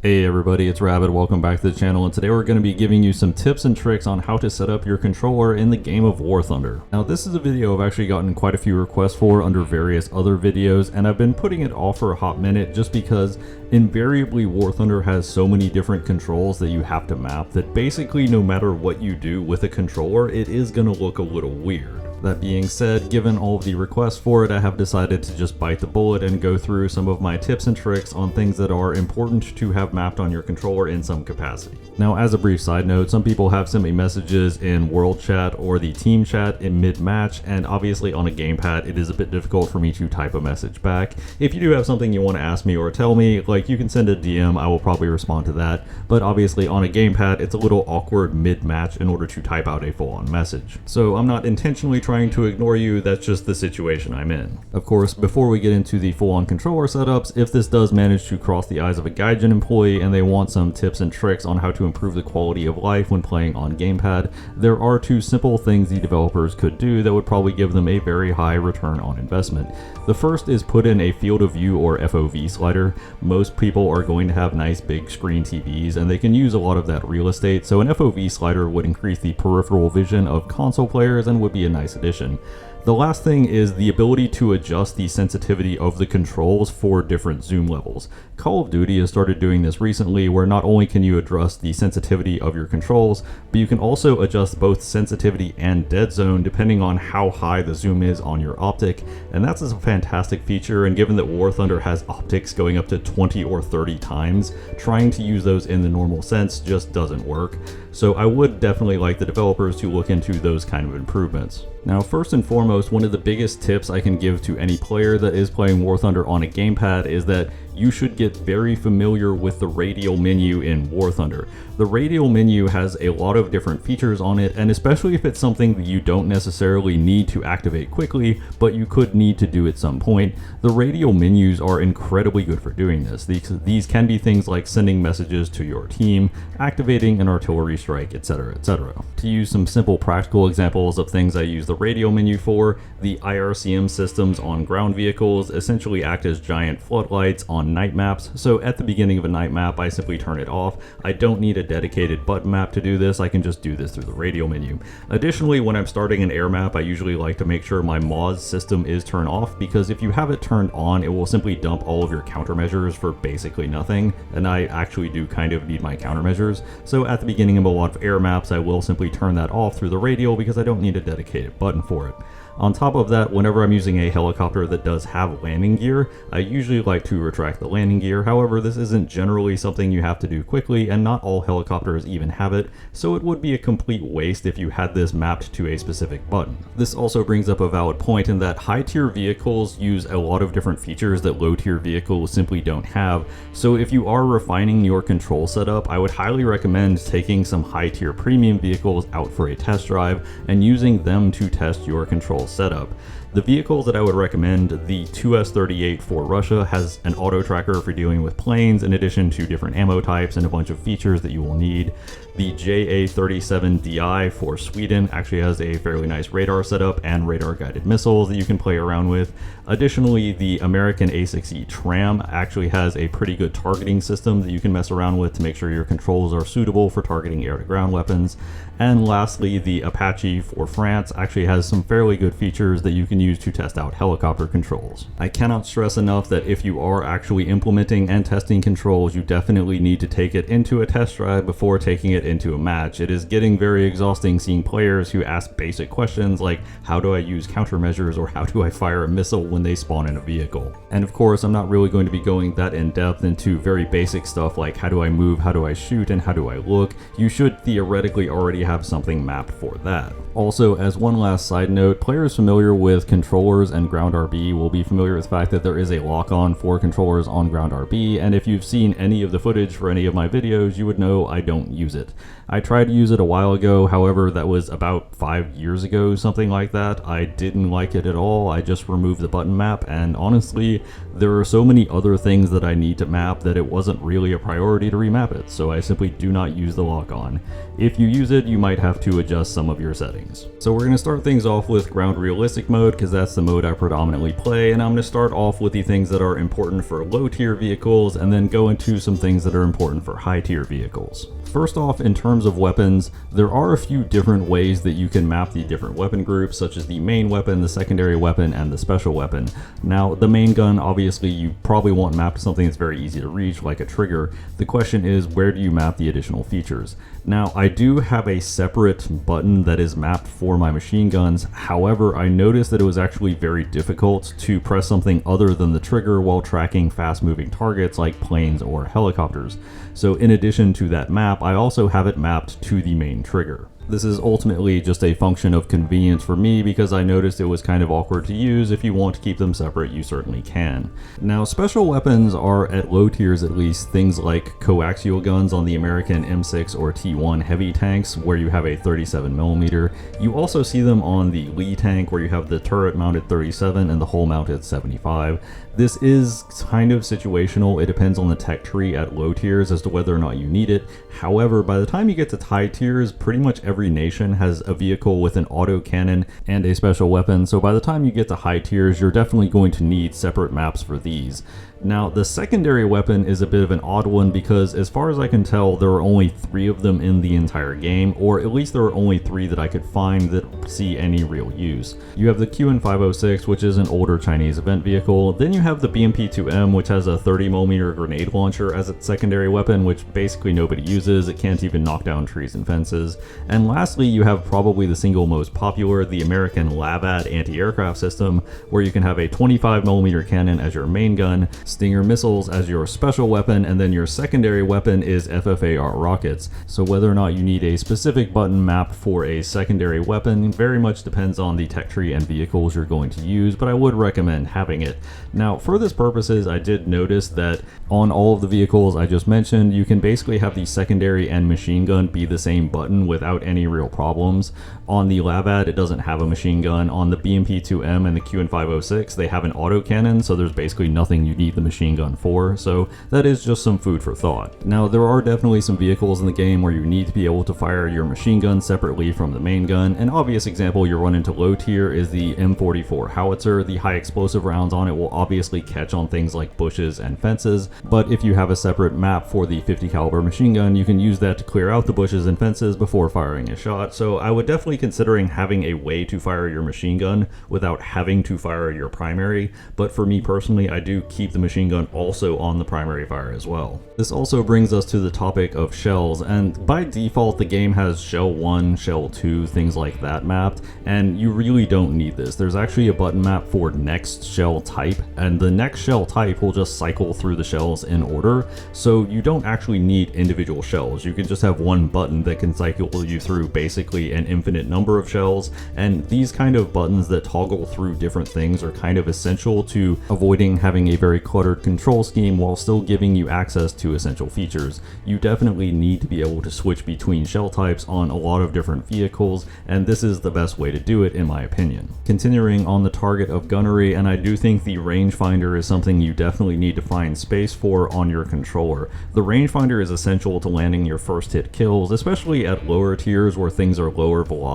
Hey everybody, it's Rabbit. Welcome back to the channel, and today we're going to be giving you some tips and tricks on how to set up your controller in the game of War Thunder. Now this is a video I've actually gotten quite a few requests for under various other videos, and I've been putting it off for a hot minute just because invariably War Thunder has so many different controls that you have to map that basically no matter what you do with a controller, it is going to look a little weird. That being said, given all of the requests for it, I have decided to just bite the bullet and go through some of my tips and tricks on things that are important to have mapped on your controller in some capacity. Now, as a brief side note, some people have sent me messages in World Chat or the Team Chat in mid-match, and obviously on a gamepad, it is a bit difficult for me to type a message back. If you do have something you want to ask me or tell me, like, you can send a DM, I will probably respond to that, but obviously on a gamepad, it's a little awkward mid-match in order to type out a full-on message. So I'm not intentionally trying to ignore you, that's just the situation I'm in. Of course, before we get into the full-on controller setups, if this does manage to cross the eyes of a Gaijin employee and they want some tips and tricks on how to improve the quality of life when playing on gamepad, there are two simple things the developers could do that would probably give them a very high return on investment. The first is put in a field of view or FOV slider. Most people are going to have nice big screen TVs and they can use a lot of that real estate, so an FOV slider would increase the peripheral vision of console players and would be a nice addition. The last thing is the ability to adjust the sensitivity of the controls for different zoom levels. Call of Duty has started doing this recently, where not only can you adjust the sensitivity of your controls, but you can also adjust both sensitivity and dead zone depending on how high the zoom is on your optic, and that's a fantastic feature, and given that War Thunder has optics going up to 20 or 30 times, trying to use those in the normal sense just doesn't work. So I would definitely like the developers to look into those kind of improvements. Now, first and foremost, one of the biggest tips I can give to any player that is playing War Thunder on a gamepad is that you should get very familiar with the radial menu in War Thunder. The radial menu has a lot of different features on it, and especially if it's something that you don't necessarily need to activate quickly, but you could need to do at some point, the radial menus are incredibly good for doing this. These can be things like sending messages to your team, activating an artillery strike, etc., etc. To use some simple practical examples of things I use the radial menu for, the IRCM systems on ground vehicles essentially act as giant floodlights on night maps, so at the beginning of a night map I simply turn it off. I don't need a dedicated button map to do this, I can just do this through the radial menu. Additionally, when I'm starting an air map, I usually like to make sure my MAWS system is turned off, because if you have it turned on, it will simply dump all of your countermeasures for basically nothing, and I actually do kind of need my countermeasures, so at the beginning of a lot of air maps I will simply turn that off through the radial because I don't need a dedicated button for it. On top of that, whenever I'm using a helicopter that does have landing gear, I usually like to retract the landing gear. However, this isn't generally something you have to do quickly, and not all helicopters even have it, so it would be a complete waste if you had this mapped to a specific button. This also brings up a valid point in that high-tier vehicles use a lot of different features that low-tier vehicles simply don't have, so if you are refining your control setup, I would highly recommend taking some high-tier premium vehicles out for a test drive and using them to test your control setup. The vehicles that I would recommend, the 2S-38 for Russia has an auto tracker for dealing with planes in addition to different ammo types and a bunch of features that you will need. The JA-37DI for Sweden actually has a fairly nice radar setup and radar guided missiles that you can play around with. Additionally, the American A6E Tram actually has a pretty good targeting system that you can mess around with to make sure your controls are suitable for targeting air-to-ground weapons. And lastly, the Apache for France actually has some fairly good features that you can use to test out helicopter controls. I cannot stress enough that if you are actually implementing and testing controls, you definitely need to take it into a test drive before taking it into a match. It is getting very exhausting seeing players who ask basic questions like, how do I use countermeasures, or how do I fire a missile when they spawn in a vehicle? And of course, I'm not really going to be going that in depth into very basic stuff like how do I move, how do I shoot, and how do I look. You should theoretically already have something mapped for that. Also, as one last side note, players familiar with controllers and ground RB will be familiar with the fact that there is a lock-on for controllers on ground RB, and if you've seen any of the footage for any of my videos, you would know I don't use it. I tried to use it a while ago, however that was about 5 years ago, something like that. I didn't like it at all. I just removed the button map, and honestly, there are so many other things that I need to map that it wasn't really a priority to remap it, so I simply do not use the lock-on. If you use it, you might have to adjust some of your settings. So we're going to start things off with ground realistic mode, because that's the mode I predominantly play, and I'm going to start off with the things that are important for low tier vehicles and then go into some things that are important for high tier vehicles. First off, in terms of weapons, there are a few different ways that you can map the different weapon groups, such as the main weapon, the secondary weapon, and the special weapon. Now, the main gun, obviously, you probably want mapped to something that's very easy to reach, like a trigger. The question is, where do you map the additional features? Now, I do have a separate button that is mapped for my machine guns. However, I noticed that it was actually very difficult to press something other than the trigger while tracking fast-moving targets like planes or helicopters. So in addition to that map, I also have it mapped to the main trigger. This is ultimately just a function of convenience for me because I noticed it was kind of awkward to use. If you want to keep them separate, you certainly can. Now, special weapons are, at low tiers at least, things like coaxial guns on the American M6 or T1 heavy tanks where you have a 37mm. You also see them on the Lee tank where you have the turret mounted 37 and the hull mounted 75. This is kind of situational. It depends on the tech tree at low tiers as to whether or not you need it. However, by the time you get to high tiers, pretty much every nation has a vehicle with an auto cannon and a special weapon, so by the time you get to high tiers, you're definitely going to need separate maps for these. Now, the secondary weapon is a bit of an odd one because, as far as I can tell, there are only 3 of them in the entire game, or at least there are only 3 that I could find that see any real use. You have the QN506, which is an older Chinese event vehicle. Then you have the BMP-2M, which has a 30mm grenade launcher as its secondary weapon, which basically nobody uses. It can't even knock down trees and fences. And lastly, you have probably the single most popular, the American LAVAD anti-aircraft system, where you can have a 25mm cannon as your main gun, Stinger missiles as your special weapon, and then your secondary weapon is FFAR rockets. So whether or not you need a specific button mapped for a secondary weapon very much depends on the tech tree and vehicles you're going to use, but I would recommend having it. Now, for this purposes, I did notice that on all of the vehicles I just mentioned, you can basically have the secondary and machine gun be the same button without any real problems. On the LAVAD, it doesn't have a machine gun. On the BMP-2M and the QN506, they have an autocannon, so there's basically nothing you need the machine gun for, so that is just some food for thought. Now, there are definitely some vehicles in the game where you need to be able to fire your machine gun separately from the main gun. An obvious example you run into low tier is the M44 howitzer. The high explosive rounds on it will obviously catch on things like bushes and fences, but if you have a separate map for the 50 caliber machine gun, you can use that to clear out the bushes and fences before firing a shot. So I would definitely considering having a way to fire your machine gun without having to fire your primary, but for me personally, I do keep the machine gun also on the primary fire as well. This also brings us to the topic of shells, and by default the game has shell 1, shell 2, things like that mapped, and you really don't need this. There's actually a button map for next shell type, and the next shell type will just cycle through the shells in order, so you don't actually need individual shells. You can just have one button that can cycle you through basically an infinite number of shells, and these kind of buttons that toggle through different things are kind of essential to avoiding having a very cluttered control scheme while still giving you access to essential features. You definitely need to be able to switch between shell types on a lot of different vehicles, and this is the best way to do it in my opinion. Continuing on the target of gunnery, and I do think the rangefinder is something you definitely need to find space for on your controller. The rangefinder is essential to landing your first hit kills, especially at lower tiers where things are lower velocity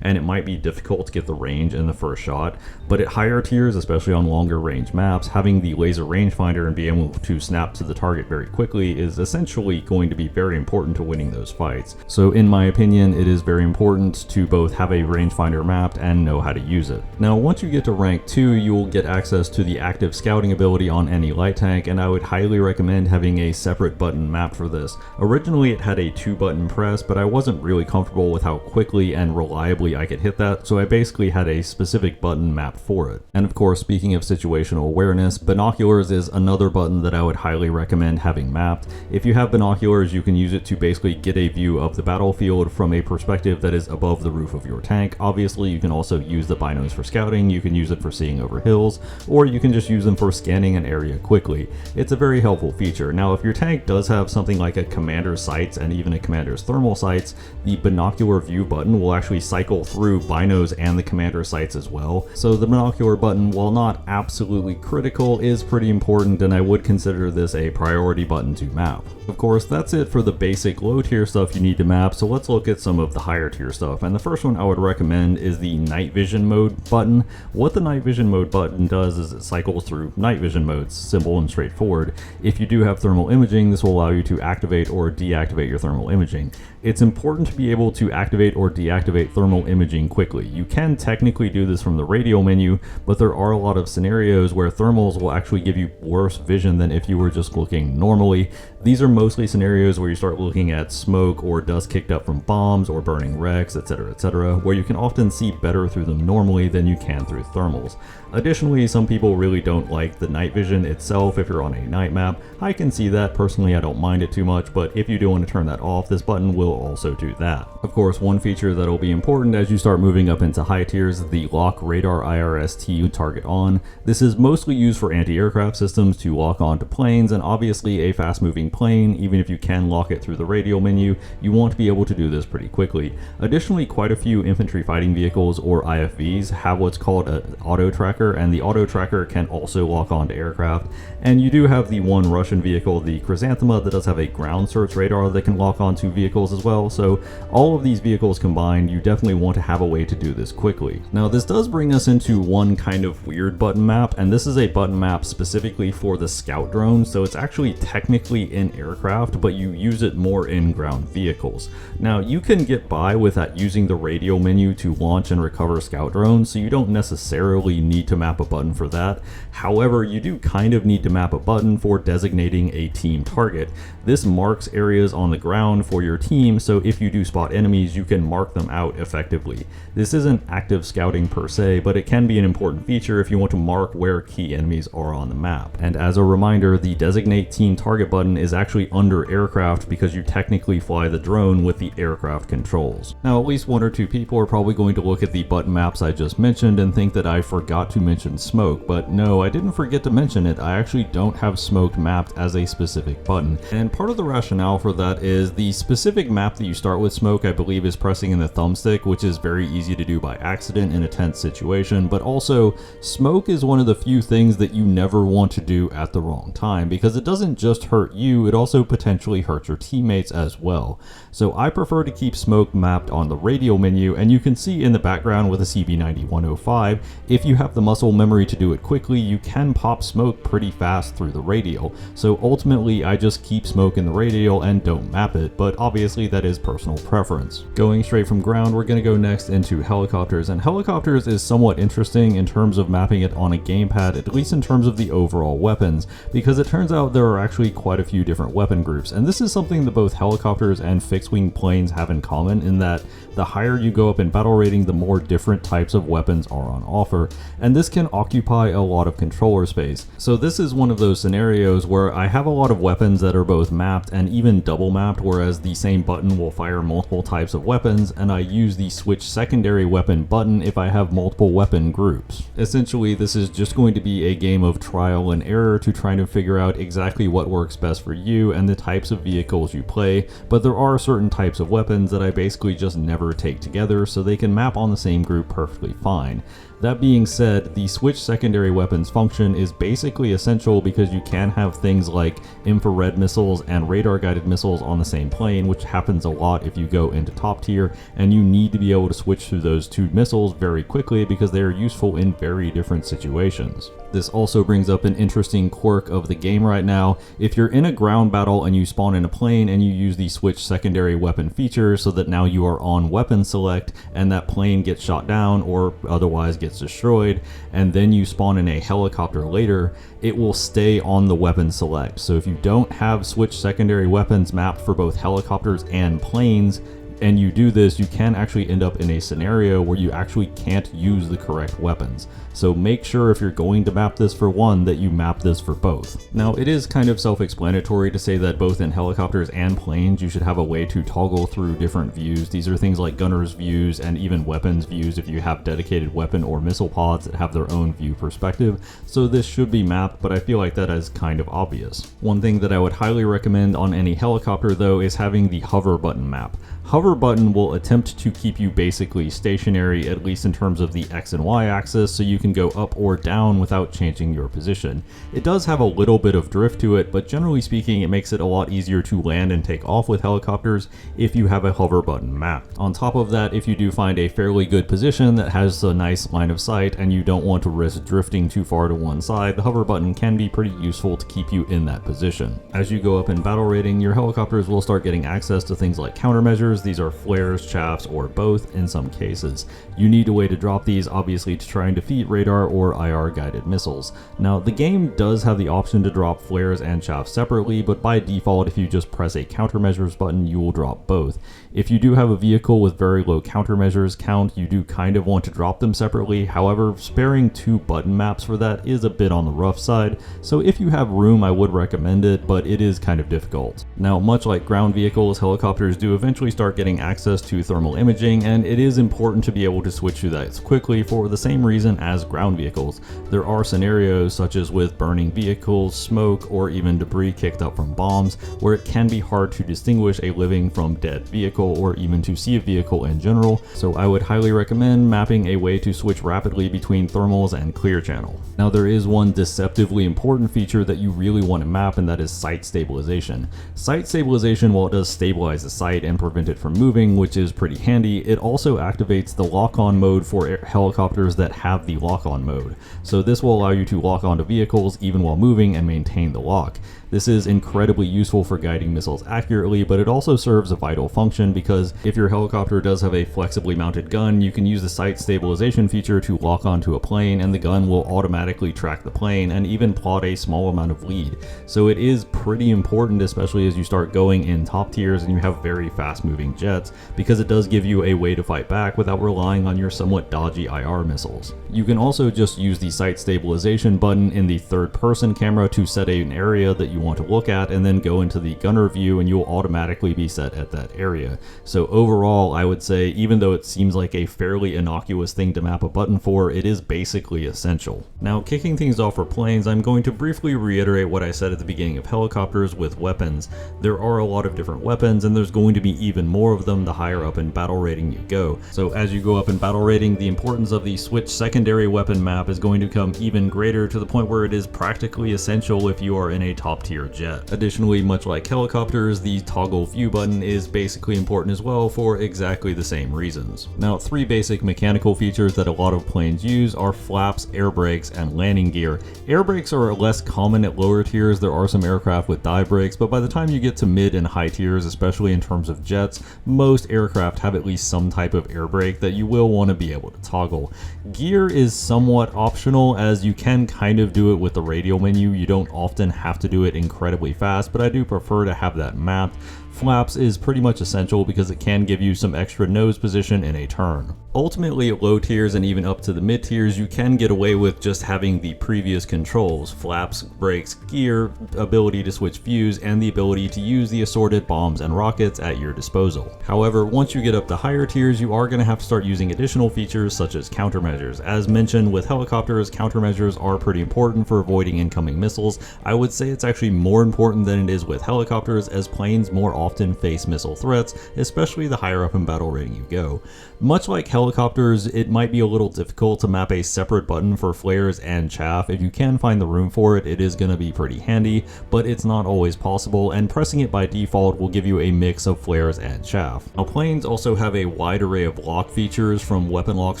and it might be difficult to get the range in the first shot, but at higher tiers, especially on longer range maps, having the laser rangefinder and being able to snap to the target very quickly is essentially going to be very important to winning those fights. So in my opinion, it is very important to both have a rangefinder mapped and know how to use it. Now, once you get to rank 2, you will get access to the active scouting ability on any light tank, and I would highly recommend having a separate button mapped for this. Originally it had a 2-button press, but I wasn't really comfortable with how quickly and reliably I could hit that, so I basically had a specific button mapped for it. And of course, speaking of situational awareness, binoculars is another button that I would highly recommend having mapped. If you have binoculars, you can use it to basically get a view of the battlefield from a perspective that is above the roof of your tank. Obviously, you can also use the binos for scouting, you can use it for seeing over hills, or you can just use them for scanning an area quickly. It's a very helpful feature. Now, if your tank does have something like a commander's sights and even a commander's thermal sights, the binocular view button will actually cycle through binos and the commander sights as well. So the binocular button, while not absolutely critical, is pretty important, and I would consider this a priority button to map. Of course, that's it for the basic low tier stuff you need to map, so let's look at some of the higher tier stuff. And the first one I would recommend is the night vision mode button. What the night vision mode button does is it cycles through night vision modes, simple and straightforward. If you do have thermal imaging, this will allow you to activate or deactivate your thermal imaging. It's important to be able to activate or deactivate thermal imaging quickly. You can technically do this from the radial menu, but there are a lot of scenarios where thermals will actually give you worse vision than if you were just looking normally. These are mostly scenarios where you start looking at smoke or dust kicked up from bombs or burning wrecks, etc., where you can often see better through them normally than you can through thermals. Additionally, some people really don't like the night vision itself if you're on a night map. I can see that. Personally, I don't mind it too much, but if you do want to turn that off, this button will also do that. Of course, one feature that'll be important as you start moving up into high tiers is the lock radar IRST target on. This is mostly used for anti-aircraft systems to lock onto planes, and obviously a fast moving plane, even if you can lock it through the radial menu, you want to be able to do this pretty quickly. Additionally, quite a few infantry fighting vehicles or IFVs have what's called an auto tracker, and the auto tracker can also lock onto aircraft. And you do have the one Russian vehicle, the Chrysanthema, that does have a ground search radar that can lock onto vehicles as well. So all of these vehicles combined, you definitely want to have a way to do this quickly. Now this does bring us into one kind of weird button map, and this is a button map specifically for the scout drone. So it's actually technically in aircraft, but you use it more in ground vehicles. Now you can get by without using the radial menu to launch and recover scout drones, so you don't necessarily need to map a button for that. However, you do kind of need to map a button for designating a team target. This marks areas on the ground for your team, so if you do spot enemies, you can mark them out effectively. This isn't active scouting per se, but it can be an important feature if you want to mark where key enemies are on the map. And as a reminder, the designate team target button is actually under aircraft because you technically fly the drone with the aircraft controls. Now, at least one or two people are probably going to look at the button maps I just mentioned and think that I forgot to mention smoke, but no, I didn't forget to mention it. I actually don't have smoke mapped as a specific button. And part of the rationale for that is the specific map that you start with smoke, I believe, is pressing in the thumbstick, which is very easy to do by accident in a tense situation, but also smoke is one of the few things that you never want to do at the wrong time, because it doesn't just hurt you, it also potentially hurts your teammates as well. So I prefer to keep smoke mapped on the radial menu, and you can see in the background with a CB90-105, if you have the muscle memory to do it quickly, you can pop smoke pretty fast through the radial. So ultimately, I just keep smoke in the radial and don't map it, but obviously that is personal preference. Going straight from ground, we're going to go next into helicopters, and helicopters is somewhat interesting in terms of mapping it on a gamepad, at least in terms of the overall weapons, because it turns out there are actually quite a few different weapon groups, and this is something that both helicopters and fixed-wing planes have in common, in that the higher you go up in battle rating, the more different types of weapons are on offer, and this can occupy a lot of controller space. So this is one of those scenarios where I have a lot of weapons that are both mapped and even double mapped, whereas the same button will fire multiple types of weapons, and I use the switch secondary weapon button if I have multiple weapon groups. Essentially, this is just going to be a game of trial and error to try to figure out exactly what works best for you and the types of vehicles you play, but there are certain types of weapons that I basically just never take together, so they can map on the same group perfectly fine. That being said, the switch secondary weapons function is basically essential because you can have things like infrared missiles and radar guided missiles on the same plane, which happens a lot if you go into top tier, and you need to be able to switch through those two missiles very quickly because they are useful in very different situations. This also brings up an interesting quirk of the game right now. If you're in a ground battle and you spawn in a plane and you use the switch secondary weapon feature so that now you are on weapon select and that plane gets shot down or otherwise gets destroyed, and then you spawn in a helicopter later, it will stay on the weapon select. So if you don't have switch secondary weapons mapped for both helicopters and planes, and you do this, you can actually end up in a scenario where you actually can't use the correct weapons. So make sure if you're going to map this for one that you map this for both. Now, it is kind of self-explanatory to say that both in helicopters and planes you should have a way to toggle through different views. These are things like gunner's views and even weapons views if you have dedicated weapon or missile pods that have their own view perspective. So this should be mapped, but I feel like that is kind of obvious. One thing that I would highly recommend on any helicopter though is having the hover button map. Hover hover button will attempt to keep you basically stationary, at least in terms of the X and Y axis, so you can go up or down without changing your position. It does have a little bit of drift to it, but generally speaking, it makes it a lot easier to land and take off with helicopters if you have a hover button mapped. On top of that, if you do find a fairly good position that has a nice line of sight and you don't want to risk drifting too far to one side, the hover button can be pretty useful to keep you in that position. As you go up in battle rating, your helicopters will start getting access to things like countermeasures. These are flares, chaffs, or both in some cases. You need a way to drop these, obviously, to try and defeat radar or IR guided missiles. Now, the game does have the option to drop flares and chaffs separately, but by default, if you just press a countermeasures button, you will drop both. If you do have a vehicle with very low countermeasures count, you do kind of want to drop them separately. However, sparing 2 button maps for that is a bit on the rough side, so if you have room, I would recommend it, but it is kind of difficult. Now, much like ground vehicles, helicopters do eventually start getting access to thermal imaging, and it is important to be able to switch to that quickly for the same reason as ground vehicles. There are scenarios such as with burning vehicles, smoke, or even debris kicked up from bombs, where it can be hard to distinguish a living from dead vehicle, or even to see a vehicle in general, so I would highly recommend mapping a way to switch rapidly between thermals and clear channel. Now, there is one deceptively important feature that you really want to map, and that is sight stabilization. Sight stabilization, while it does stabilize the sight and prevent it from moving, which is pretty handy, it also activates the lock-on mode for helicopters that have the lock-on mode. So this will allow you to lock onto vehicles even while moving and maintain the lock. This is incredibly useful for guiding missiles accurately, but it also serves a vital function because if your helicopter does have a flexibly mounted gun, you can use the sight stabilization feature to lock onto a plane, and the gun will automatically track the plane and even plot a small amount of lead. So it is pretty important, especially as you start going in top tiers and you have very fast moving jets, because it does give you a way to fight back without relying on your somewhat dodgy IR missiles. You can also just use the sight stabilization button in the third person camera to set an area that you want to look at, and then go into the gunner view and you'll automatically be set at that area. So overall, I would say, even though it seems like a fairly innocuous thing to map a button for, it is basically essential. Now, kicking things off for planes, I'm going to briefly reiterate what I said at the beginning of helicopters with weapons. There are a lot of different weapons, and there's going to be even more of them the higher up in battle rating you go. So as you go up in battle rating, the importance of the switch secondary weapon map is going to become even greater, to the point where it is practically essential if you are in a top tier jet. Additionally, much like helicopters, the toggle view button is basically important as well for exactly the same reasons. Now, 3 basic mechanical features that a lot of planes use are flaps, air brakes, and landing gear. Air brakes are less common at lower tiers. There are some aircraft with dive brakes, but by the time you get to mid and high tiers, especially in terms of jets, most aircraft have at least some type of air brake that you will want to be able to toggle. Gear is somewhat optional, as you can kind of do it with the radial menu. You don't often have to do it incredibly fast, but I do prefer to have that mapped. Flaps is pretty much essential because it can give you some extra nose position in a turn. Ultimately, at low tiers and even up to the mid tiers, you can get away with just having the previous controls: flaps, brakes, gear, ability to switch views, and the ability to use the assorted bombs and rockets at your disposal. However, once you get up to higher tiers, you are going to have to start using additional features such as countermeasures. As mentioned with helicopters, countermeasures are pretty important for avoiding incoming missiles. I would say it's actually more important than it is with helicopters, as planes more often face missile threats, especially the higher up in battle rating you go. Much like helicopters, it might be a little difficult to map a separate button for flares and chaff. If you can find the room for it, it is going to be pretty handy, but it's not always possible, and pressing it by default will give you a mix of flares and chaff. Now, planes also have a wide array of lock features, from weapon locks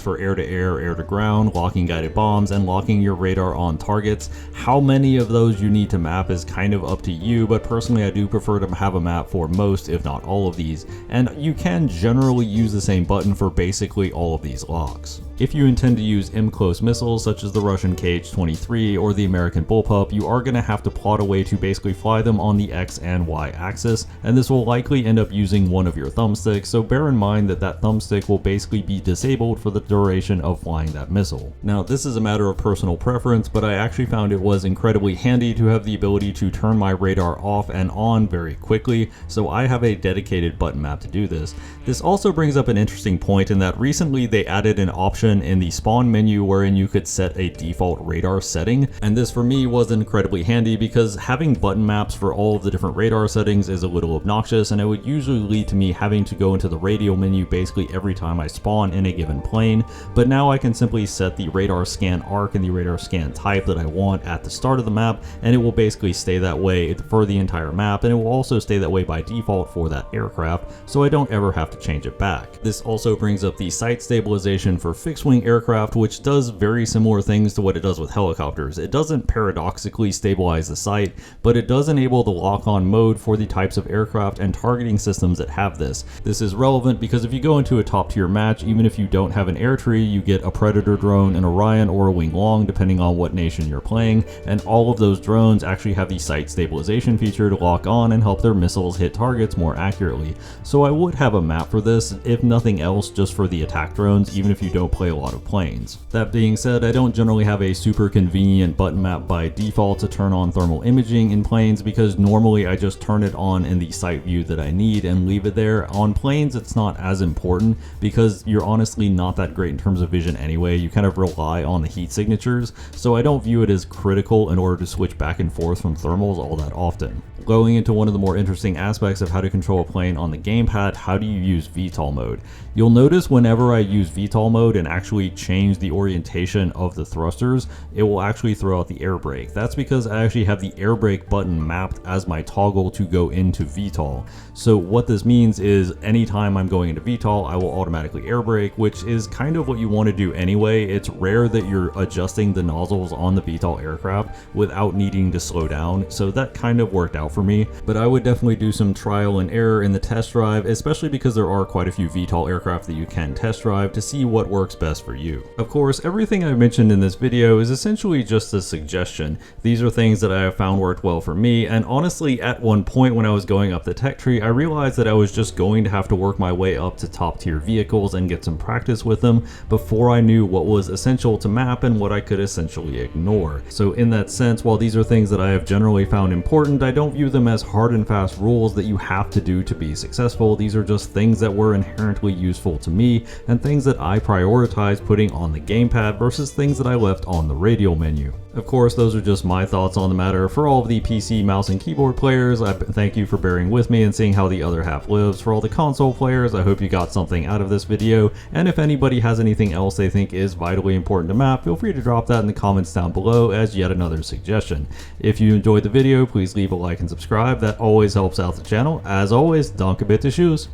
for air-to-air, air-to-ground, locking guided bombs, and locking your radar on targets. How many of those you need to map is kind of up to you, but personally I do prefer to have a map for most, if not all of these, and you can generally use the same button for basically all of these locks. If you intend to use M-close missiles such as the Russian Kh-23 or the American Bullpup, you are going to have to plot a way to basically fly them on the X and Y axis, and this will likely end up using one of your thumbsticks, so bear in mind that that thumbstick will basically be disabled for the duration of flying that missile. Now, this is a matter of personal preference, but I actually found it was incredibly handy to have the ability to turn my radar off and on very quickly, so I have a dedicated button map to do this. This also brings up an interesting point in that recently they added an option option in the spawn menu wherein you could set a default radar setting, and this for me was incredibly handy because having button maps for all of the different radar settings is a little obnoxious, and it would usually lead to me having to go into the radial menu basically every time I spawn in a given plane. But now I can simply set the radar scan arc and the radar scan type that I want at the start of the map, and it will basically stay that way for the entire map, and it will also stay that way by default for that aircraft, so I don't ever have to change it back. This also brings up the sight stabilization for fixed-wing aircraft, which does very similar things to what it does with helicopters. It doesn't paradoxically stabilize the sight, but it does enable the lock-on mode for the types of aircraft and targeting systems that have this. This is relevant because if you go into a top-tier match, even if you don't have an air tree, you get a Predator drone, an Orion, or a Wing Long, depending on what nation you're playing, and all of those drones actually have the sight stabilization feature to lock on and help their missiles hit targets more accurately. So I would have a map for this, if nothing else, just for the attack drones, even if you don't play a lot of planes. That being said, I don't generally have a super convenient button map by default to turn on thermal imaging in planes, because normally I just turn it on in the sight view that I need and leave it there. On planes it's not as important because you're honestly not that great in terms of vision anyway. You kind of rely on the heat signatures, so I don't view it as critical in order to switch back and forth from thermals all that often. Going into one of the more interesting aspects of how to control a plane on the gamepad, how do you use VTOL mode? You'll notice whenever I use VTOL mode and actually change the orientation of the thrusters, it will actually throw out the air brake. That's because I actually have the air brake button mapped as my toggle to go into VTOL. So what this means is anytime I'm going into VTOL, I will automatically air brake, which is kind of what you want to do anyway. It's rare that you're adjusting the nozzles on the VTOL aircraft without needing to slow down, so that kind of worked out for me. But I would definitely do some trial and error in the test drive, especially because there are quite a few VTOL aircraft that you can test drive to see what works best for you. Of course, everything I mentioned in this video is essentially just a suggestion. These are things that I have found worked well for me, and honestly at one point when I was going up the tech tree, I realized that I was just going to have to work my way up to top tier vehicles and get some practice with them before I knew what was essential to map and what I could essentially ignore. So in that sense, while these are things that I have generally found important, I don't view them as hard and fast rules that you have to do to be successful. These are just things that were inherently useful to me and things that I prioritize putting on the gamepad versus things that I left on the radial menu. Of course, those are just my thoughts on the matter. For all of the PC mouse and keyboard players, I thank you for bearing with me and seeing how the other half lives. For all the console players, I hope you got something out of this video, and if anybody has anything else they think is vitally important to map, feel free to drop that in the comments down below as yet another suggestion. If you enjoyed the video, please leave a like and subscribe. That always helps out the channel. As always, danke bitte, tschüss.